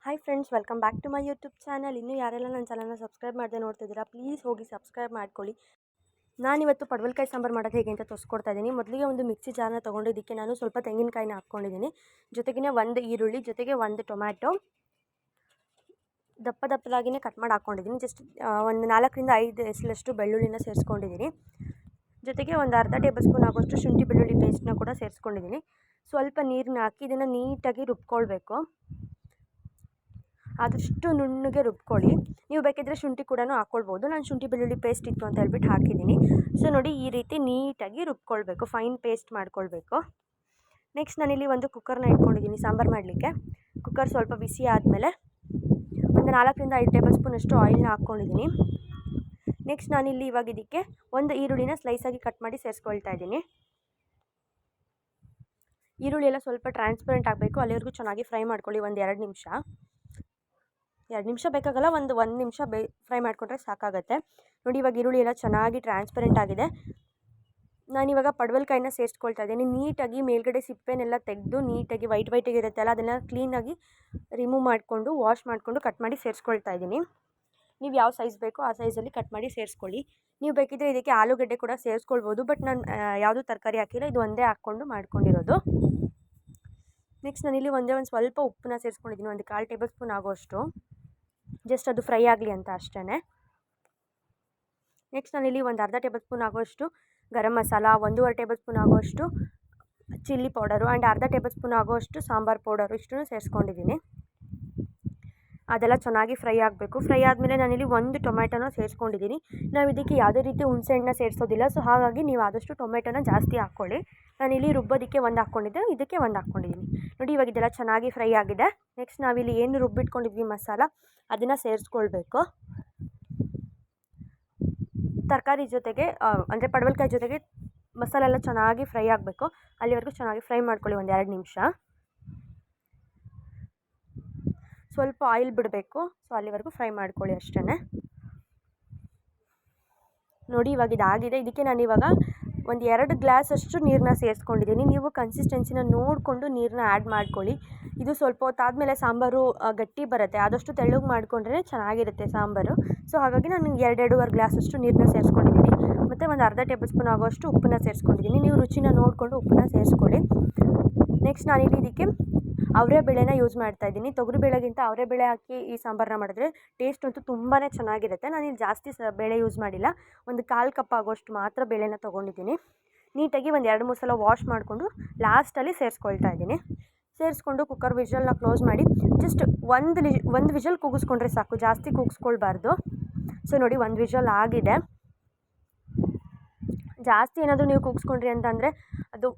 Hi friends, welcome back to my YouTube channel. ಇನ್ನೂ ಯಾರೆಲ್ಲ ನನ್ನ ಚಾನಲ್ನ ಸಬ್ಸ್ಕ್ರೈಬ್ ಮಾಡದೆ ನೋಡ್ತಿದ್ದೀರಾ, ಪ್ಲೀಸ್ ಹೋಗಿ ಸಬ್ಸ್ಕ್ರೈಬ್ ಮಾಡ್ಕೊಳ್ಳಿ. ನಾನಿವತ್ತು ಪಡವಲಕಾಯಿ ಸಾಂಬಾರು ಮಾಡೋದು ಹೇಗೆ ಅಂತ ತೋರಿಸ್ಕೊಡ್ತಾ ಇದ್ದೀನಿ. ಮೊದಲಿಗೆ ಒಂದು ಮಿಕ್ಸಿ ಜಾರ್ನ ತೊಗೊಂಡಿದ್ದಕ್ಕೆ ನಾನು ಸ್ವಲ್ಪ ತೆಂಗಿನಕಾಯಿನ ಹಾಕ್ಕೊಂಡಿದ್ದೀನಿ. ಜೊತೆಗೆ ಒಂದು ಈರುಳ್ಳಿ, ಜೊತೆಗೆ ಒಂದು ಟೊಮ್ಯಾಟೊ ದಪ್ಪದಾಗಿಯೇ ಕಟ್ ಮಾಡಿ ಹಾಕ್ಕೊಂಡಿದ್ದೀನಿ. ಜಸ್ಟ್ ಒಂದು 4ರಿಂದ 5 ಎಸಲಷ್ಟು ಬೆಳ್ಳುಳ್ಳಿನ ಸೇರಿಸ್ಕೊಂಡಿದ್ದೀನಿ. ಜೊತೆಗೆ ಒಂದು ಅರ್ಧ ಟೇಬಲ್ ಸ್ಪೂನ್ ಆಗೋಷ್ಟು ಶುಂಠಿ ಬೆಳ್ಳುಳ್ಳಿ ಪೇಸ್ಟ್ನ ಕೂಡ ಸೇರಿಸ್ಕೊಂಡಿದ್ದೀನಿ. ಸ್ವಲ್ಪ ನೀರನ್ನ ಹಾಕಿ ಇದನ್ನು ನೀಟಾಗಿ ರುಬ್ಕೊಳ್ಬೇಕು. ಆದಷ್ಟು ನುಣ್ಣಗೆ ರುಬ್ಕೊಳ್ಳಿ. ನೀವು ಬೇಕಿದ್ದರೆ ಶುಂಠಿ ಕೂಡ ಹಾಕ್ಕೊಳ್ಬೋದು. ನಾನು ಶುಂಠಿ ಬೆಳ್ಳುಳ್ಳಿ ಪೇಸ್ಟ್ ಇತ್ತು ಅಂತ ಹೇಳ್ಬಿಟ್ಟು ಹಾಕಿದ್ದೀನಿ. ಸೊ ನೋಡಿ, ಈ ರೀತಿ ನೀಟಾಗಿ ರುಬ್ಕೊಳ್ಬೇಕು, ಫೈನ್ ಪೇಸ್ಟ್ ಮಾಡ್ಕೊಳ್ಬೇಕು. ನೆಕ್ಸ್ಟ್ ನಾನಿಲ್ಲಿ ಒಂದು ಕುಕ್ಕರ್ನ ಇಟ್ಕೊಂಡಿದ್ದೀನಿ ಸಾಂಬಾರು ಮಾಡಲಿಕ್ಕೆ. ಕುಕ್ಕರ್ ಸ್ವಲ್ಪ ಬಿಸಿ ಆದಮೇಲೆ ಒಂದು 4ರಿಂದ 5 ಟೇಬಲ್ ಸ್ಪೂನಷ್ಟು ಆಯಿಲ್ನ ಹಾಕ್ಕೊಂಡಿದ್ದೀನಿ. ನೆಕ್ಸ್ಟ್ ನಾನಿಲ್ಲಿ ಇವಾಗ ಇದಕ್ಕೆ ಒಂದು ಈರುಳ್ಳಿನ ಸ್ಲೈಸಾಗಿ ಕಟ್ ಮಾಡಿ ಸೇರಿಸ್ಕೊಳ್ತಾ ಇದ್ದೀನಿ. ಈರುಳ್ಳಿ ಎಲ್ಲ ಸ್ವಲ್ಪ ಟ್ರಾನ್ಸ್ಪರೆಂಟ್ ಆಗಬೇಕು, ಅಲ್ಲಿವರೆಗೂ ಚೆನ್ನಾಗಿ ಫ್ರೈ ಮಾಡ್ಕೊಳ್ಳಿ. ಒಂದು 2 ನಿಮಿಷ ಬೇಕಾಗಲ್ಲ, ಒಂದು ನಿಮಿಷ ಫ್ರೈ ಮಾಡಿಕೊಂಡ್ರೆ ಸಾಕಾಗುತ್ತೆ. ನೋಡಿ, ಇವಾಗ ಈರುಳ್ಳಿ ಎಲ್ಲ ಚೆನ್ನಾಗಿ ಟ್ರಾನ್ಸ್ಪರೆಂಟ್ ಆಗಿದೆ. ನಾನಿವಾಗ ಪಡವಲಕಾಯಿನ ಸೇರಿಸ್ಕೊಳ್ತಾ ಇದ್ದೀನಿ. ನೀಟಾಗಿ ಮೇಲ್ಗಡೆ ಸಿಪ್ಪೆನೆಲ್ಲ ತೆಗೆದು ನೀಟಾಗಿ ವೈಟಾಗಿ ಇರುತ್ತಲ್ಲ, ಅದನ್ನು ಕ್ಲೀನಾಗಿ ರಿಮೂವ್ ಮಾಡಿಕೊಂಡು ವಾಶ್ ಮಾಡಿಕೊಂಡು ಕಟ್ ಮಾಡಿ ಸೇರಿಸ್ಕೊಳ್ತಾ ಇದ್ದೀನಿ. ನೀವು ಯಾವ ಸೈಜ್ ಬೇಕೋ ಆ ಸೈಜಲ್ಲಿ ಕಟ್ ಮಾಡಿ ಸೇರಿಸ್ಕೊಳ್ಳಿ. ನೀವು ಬೇಕಿದ್ದರೆ ಇದಕ್ಕೆ ಆಲೂಗಡ್ಡೆ ಕೂಡ ಸೇರಿಸ್ಕೊಳ್ಬೋದು, ಬಟ್ ನಾನು ಯಾವುದೂ ತರಕಾರಿ ಹಾಕಿಲ್ಲ, ಇದು ಒಂದೇ ಹಾಕ್ಕೊಂಡು ಮಾಡ್ಕೊಂಡಿರೋದು. ನೆಕ್ಸ್ಟ್ ನಾನಿಲ್ಲಿ ಒಂದು ಸ್ವಲ್ಪ ಉಪ್ಪನ್ನ ಸೇರಿಸ್ಕೊಂಡಿದ್ದೀನಿ, ಒಂದು 1/4 ಟೇಬಲ್ ಸ್ಪೂನ್ ಆಗೋಷ್ಟು. ಜಸ್ಟ್ ಅದು ಫ್ರೈ ಆಗಲಿ ಅಂತ ಅಷ್ಟೇ. ನೆಕ್ಸ್ಟ್ ನಾನಿಲ್ಲಿ ಒಂದು ಅರ್ಧ ಟೇಬಲ್ ಸ್ಪೂನ್ ಆಗೋಷ್ಟು ಗರಂ ಮಸಾಲ, 1.5 ಟೇಬಲ್ ಸ್ಪೂನ್ ಆಗೋಷ್ಟು ಚಿಲ್ಲಿ ಪೌಡರು ಆ್ಯಂಡ್ ಅರ್ಧ ಟೇಬಲ್ ಸ್ಪೂನ್ ಆಗೋಷ್ಟು ಸಾಂಬಾರು ಪೌಡರು ಇಷ್ಟನ್ನು ಸೇರಿಸ್ಕೊಂಡಿದ್ದೀನಿ. ಅದೆಲ್ಲ ಚೆನ್ನಾಗಿ ಫ್ರೈ ಆಗಬೇಕು. ಫ್ರೈ ಆದಮೇಲೆ ನಾನಿಲ್ಲಿ ಒಂದು ಟೊಮೆಟೊನ ಸೇರಿಸ್ಕೊಂಡಿದ್ದೀನಿ. ನಾವು ಇದಕ್ಕೆ ಯಾವುದೇ ರೀತಿ ಹುಣಸೆಹಣ್ಣನ್ನ ಸೇರಿಸೋದಿಲ್ಲ, ಸೊ ಹಾಗಾಗಿ ನೀವು ಆದಷ್ಟು ಟೊಮೆಟೊನ ಜಾಸ್ತಿ ಹಾಕ್ಕೊಳ್ಳಿ. ನಾನಿಲ್ಲಿ ರುಬ್ಬೋದಕ್ಕೆ ಒಂದು ಹಾಕ್ಕೊಂಡಿದ್ದೆ, ಇದಕ್ಕೆ ಒಂದು ಹಾಕ್ಕೊಂಡಿದ್ದೀನಿ. ನೋಡಿ, ಇವಾಗ ಇದೆಲ್ಲ ಚೆನ್ನಾಗಿ ಫ್ರೈ ಆಗಿದೆ. ನೆಕ್ಸ್ಟ್ ನಾವಿಲ್ಲಿ ಏನು ರುಬ್ಬಿಟ್ಕೊಂಡಿದ್ವಿ ಮಸಾಲ, ಅದನ್ನು ಸೇರಿಸ್ಕೊಳ್ಬೇಕು. ತರಕಾರಿ ಜೊತೆಗೆ ಅಂದರೆ ಪಡವಲಕಾಯಿ ಜೊತೆಗೆ ಮಸಾಲ ಎಲ್ಲ ಚೆನ್ನಾಗಿ ಫ್ರೈ ಆಗಬೇಕು. ಅಲ್ಲಿವರೆಗೂ ಚೆನ್ನಾಗಿ ಫ್ರೈ ಮಾಡ್ಕೊಳ್ಳಿ, ಒಂದು 2 ನಿಮಿಷ. ಸ್ವಲ್ಪ ಆಯಿಲ್ ಬಿಡಬೇಕು, ಸೊ ಅಲ್ಲಿವರೆಗೂ ಫ್ರೈ ಮಾಡ್ಕೊಳ್ಳಿ ಅಷ್ಟೇ. ನೋಡಿ, ಇವಾಗ ಇದಾಗಿದೆ. ಇದಕ್ಕೆ ನಾನಿವಾಗ ಒಂದು 2 ಗ್ಲಾಸಷ್ಟು ನೀರನ್ನ ಸೇರಿಸ್ಕೊಂಡಿದ್ದೀನಿ. ನೀವು ಕನ್ಸಿಸ್ಟೆನ್ಸಿನ ನೋಡಿಕೊಂಡು ನೀರನ್ನ ಆ್ಯಡ್ ಮಾಡ್ಕೊಳ್ಳಿ. ಇದು ಸ್ವಲ್ಪ ಹೊತ್ತಾದಮೇಲೆ ಸಾಂಬಾರು ಗಟ್ಟಿ ಬರುತ್ತೆ, ಆದಷ್ಟು ತೆಳ್ಳಗೆ ಮಾಡಿಕೊಂಡ್ರೆ ಚೆನ್ನಾಗಿರುತ್ತೆ ಸಾಂಬಾರು. ಸೊ ಹಾಗಾಗಿ ನಾನು 2-2.5 ಗ್ಲಾಸಷ್ಟು ನೀರನ್ನ ಸೇರಿಸ್ಕೊಂಡಿದ್ದೀನಿ. ಮತ್ತು ಒಂದು ಅರ್ಧ ಟೇಬಲ್ ಸ್ಪೂನ್ ಆಗೋಷ್ಟು ಉಪ್ಪನ್ನ ಸೇರಿಸ್ಕೊಂಡಿದ್ದೀನಿ. ನೀವು ರುಚಿನ ನೋಡಿಕೊಂಡು ಉಪ್ಪನ್ನ ಸೇರಿಸ್ಕೊಳ್ಳಿ. ನೆಕ್ಸ್ಟ್ ನಾನಿಲ್ಲಿ ಇದಕ್ಕೆ ಅವರೆಬೇಳೆನ ಯೂಸ್ ಮಾಡ್ತಾಯಿದ್ದೀನಿ. ತೊಗರಿಬೇಳೆಗಿಂತ ಅವರೆಬೇಳೆ ಹಾಕಿ ಈ ಸಾಂಬಾರನ್ನ ಮಾಡಿದ್ರೆ ಟೇಸ್ಟ್ ಅಂತೂ ತುಂಬಾ ಚೆನ್ನಾಗಿರುತ್ತೆ. ನಾನಿಲ್ಲಿ ಜಾಸ್ತಿ ಬೇಳೆ ಯೂಸ್ ಮಾಡಿಲ್ಲ, ಒಂದು 1/4 ಕಪ್ ಆಗೋಷ್ಟು ಮಾತ್ರ ಬೇಳೆನ ತೊಗೊಂಡಿದ್ದೀನಿ. ನೀಟಾಗಿ ಒಂದು 2-3 ಸಲ ವಾಶ್ ಮಾಡಿಕೊಂಡು ಲಾಸ್ಟಲ್ಲಿ ಸೇರಿಸ್ಕೊಳ್ತಾ ಇದ್ದೀನಿ. ಸೇರಿಸ್ಕೊಂಡು ಕುಕ್ಕರ್ ವಿಷಲ್ನ ಕ್ಲೋಸ್ ಮಾಡಿ ಜಸ್ಟ್ ಒಂದು ವಿಷಲ್ ಕೂಗಿಸ್ಕೊಂಡ್ರೆ ಸಾಕು, ಜಾಸ್ತಿ ಕೂಗಿಸ್ಕೊಳ್ಬಾರ್ದು. ಸೊ ನೋಡಿ, 1 ವಿಷಲ್ ಆಗಿದೆ. ಜಾಸ್ತಿ ಏನಾದರೂ ನೀವು ಕೂಗಿಸ್ಕೊಂಡ್ರಿ ಅಂತಂದರೆ ಅದು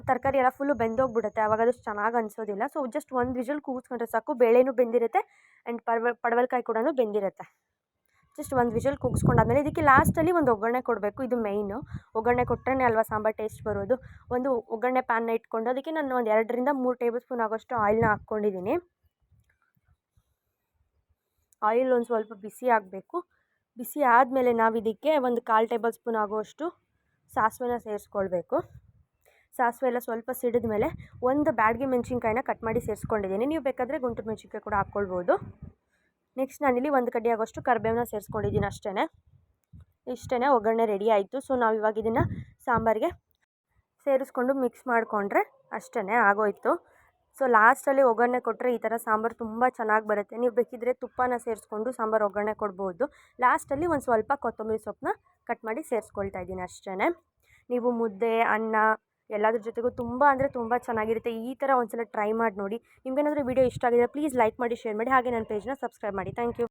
ತರಕಾರಿ ಎಲ್ಲ ಫುಲ್ಲು ಬೆಂದೋಗ್ಬಿಡುತ್ತೆ, ಆವಾಗ ಅದು ಚೆನ್ನಾಗಿ ಅನಿಸೋದಿಲ್ಲ. ಸೊ ಜಸ್ಟ್ 1 ವಿಷಲ್ ಕೂಗಿಸ್ಕೊಂಡ್ರೆ ಸಾಕು, ಬೇಳೆನೂ ಬೆಂದಿರುತ್ತೆ ಆ್ಯಂಡ್ ಪಡವಲಕಾಯಿ ಕೂಡ ಬೆಂದಿರುತ್ತೆ. ಜಸ್ಟ್ 1 ವಿಷಲ್ ಕೂಗಿಸ್ಕೊಂಡಾದ್ಮೇಲೆ ಇದಕ್ಕೆ ಲಾಸ್ಟಲ್ಲಿ ಒಂದು ಒಗ್ಗರಣೆ ಕೊಡಬೇಕು. ಇದು ಮೇಯ್ನು. ಒಗ್ಗರಣೆ ಕೊಟ್ಟರೆ ಅಲ್ವಾ ಸಾಂಬಾರು ಟೇಸ್ಟ್ ಬರೋದು. ಒಂದು ಒಗ್ಗರಣೆ ಪ್ಯಾನ್ನ ಇಟ್ಕೊಂಡು ಅದಕ್ಕೆ ನಾನು ಒಂದು 2ರಿಂದ 3 ಟೇಬಲ್ ಸ್ಪೂನ್ ಆಗೋಷ್ಟು ಆಯಿಲ್ನ ಹಾಕ್ಕೊಂಡಿದ್ದೀನಿ. ಆಯಿಲ್ ಒಂದು ಸ್ವಲ್ಪ ಬಿಸಿ ಆಗಬೇಕು. ಬಿಸಿ ಆದಮೇಲೆ ನಾವು ಇದಕ್ಕೆ ಒಂದು 1/4 ಟೇಬಲ್ ಸ್ಪೂನ್ ಆಗೋಷ್ಟು ಸಾಸಿವೆನ ಸೇರಿಸ್ಕೊಳ್ಬೇಕು. ಸಾಸಿವೆ ಎಲ್ಲ ಸ್ವಲ್ಪ ಸಿಡಿದ ಮೇಲೆ ಒಂದು ಬ್ಯಾಡಗಿ ಮೆಣಸಿನ್ಕಾಯಿನ ಕಟ್ ಮಾಡಿ ಸೇರಿಸ್ಕೊಂಡಿದ್ದೀನಿ. ನೀವು ಬೇಕಾದರೆ ಗುಂಟೂರು ಮೆಣಸಿನ್ಕಾಯಿ ಕೂಡ ಹಾಕ್ಕೊಳ್ಬೋದು. ನೆಕ್ಸ್ಟ್ ನಾನಿಲ್ಲಿ 1 ಕಡ್ಡಿ ಆಗೋಷ್ಟು ಕರಿಬೇವನ್ನ ಸೇರಿಸ್ಕೊಂಡಿದ್ದೀನಿ ಅಷ್ಟೇ. ಇಷ್ಟೇ, ಒಗ್ಗರಣೆ ರೆಡಿ ಆಯಿತು. ಸೊ ನಾವು ಇವಾಗ ಇದನ್ನು ಸಾಂಬಾರಿಗೆ ಸೇರಿಸ್ಕೊಂಡು ಮಿಕ್ಸ್ ಮಾಡಿಕೊಂಡ್ರೆ ಅಷ್ಟೇ, ಆಗೋಯಿತು. ಸೊ ಲಾಸ್ಟಲ್ಲಿ ಒಗ್ಗರಣೆ ಕೊಟ್ಟರೆ ಈ ಥರ ಸಾಂಬಾರು ತುಂಬ ಚೆನ್ನಾಗಿ ಬರುತ್ತೆ. ನೀವು ಬೇಕಿದ್ದರೆ ತುಪ್ಪನ ಸೇರಿಸ್ಕೊಂಡು ಸಾಂಬಾರು ಒಗ್ಗರಣೆ ಕೊಡ್ಬೋದು. ಲಾಸ್ಟಲ್ಲಿ ಒಂದು ಸ್ವಲ್ಪ ಕೊತ್ತಂಬರಿ ಸೊಪ್ಪನ್ನ ಕಟ್ ಮಾಡಿ ಸೇರಿಸ್ಕೊಳ್ತಾ ಇದ್ದೀನಿ ಅಷ್ಟೇ. ನೀವು ಮುದ್ದೆ, ಅನ್ನ ಎಲ್ಲದ್ರ ಜೊತೆಗೂ ತುಂಬ ಅಂದರೆ ತುಂಬ ಚೆನ್ನಾಗಿರುತ್ತೆ. ಈ ಥರ ಒಂದ್ಸಲ ಟ್ರೈ ಮಾಡಿ ನೋಡಿ. ನಿಮಗೇನಾದರೂ ವಿಡಿಯೋ ಇಷ್ಟ ಆಗಿದ್ರೆ ಪ್ಲೀಸ್ ಲೈಕ್ ಮಾಡಿ, ಶೇರ್ ಮಾಡಿ, ಹಾಗೆ ನನ್ನ ಪೇಜ್ನ ಸಬ್ಸ್ಕ್ರೈಬ್ ಮಾಡಿ. Thank you.